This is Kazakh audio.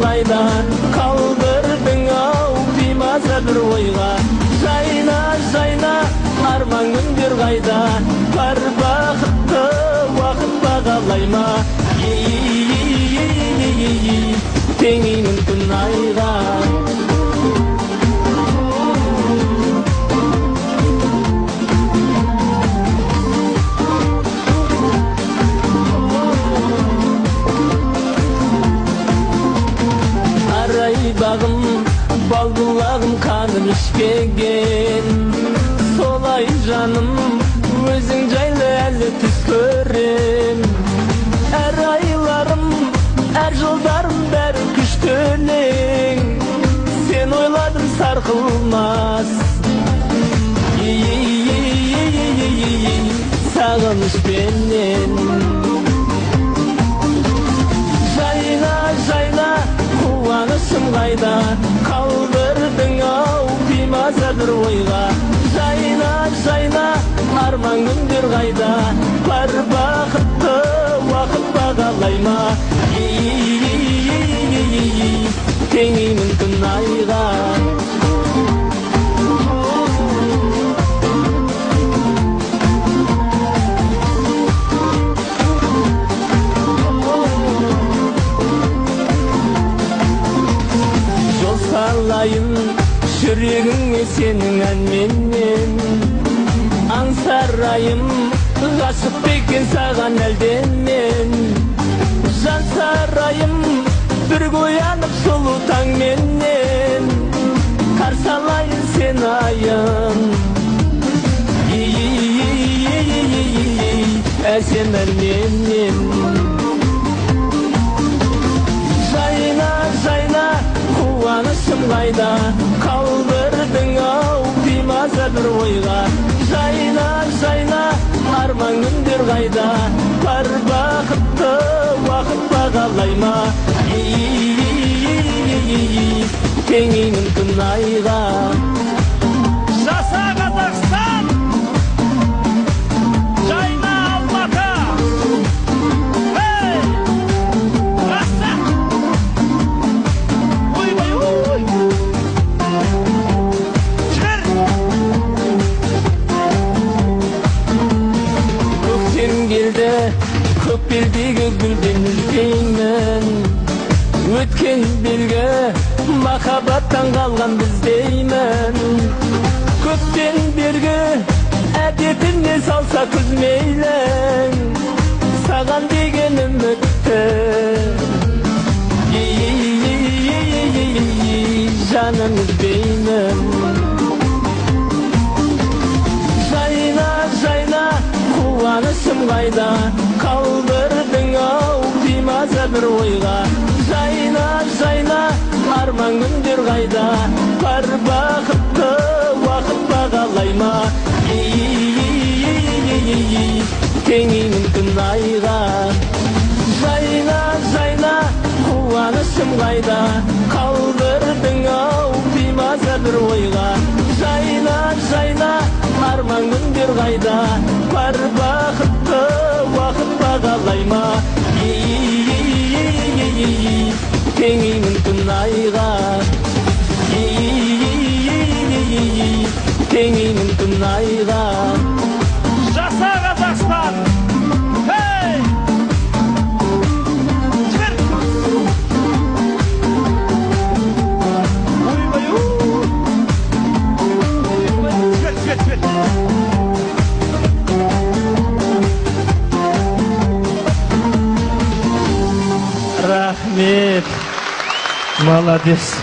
қайда қалдырдың ау беймаза бір ойға жайна жайна арман күндер қайда бар бақытты уақыт бағалай ма теңеймін күн айға бағым бал бұлағым қаным ішпеген солай жаным өзің жайлы әлі түс көрем әр айларым әр жылдарым бәрі күштелең сен ойладым сарқылмас сағынышпенен жайна жайна қуанышым қайда қалдырдың ау беймаза бір ойға жайна жайна арман күндер қайда бар бақытты уақыт бағалай ма теңеймін күн айға жүрегіңе сенің әнменен аңсарайым ғашық бекен саған әлденмен жан сарайым бір оянып сұлу таңменен қарсы алайын сен айым әсем әнменен жайна жайна қуанышым қайда қалдырдың ау беймаза бір ойға жайна жайна арман күндер қайда бар бақытты уақыт бағалай ма теңеймін күн айға жаса Қазақстан жайна Алматы көк белдегі гүлден іздеймін өткен белгі махаббаттан қалған біздеймін көптен бергі әдетіне салса күз мейлің саған деген үмітті жаным үзбеймін жайна жайна қуанышым қайда қалдырдың ау беймаза бір ойға жайна жайна арман күндер қайда бар бақытты уақыт бағалай ма теңеймін күн айға жайна жайна қуанышым қайда қалдырдың ау беймаза бір ойға жайна жайна арман күндер қайда бар бақытты уақыт бағалай ма теңеймін күн айға теңеймін күн айға жаса Қазақстан рахмет молодец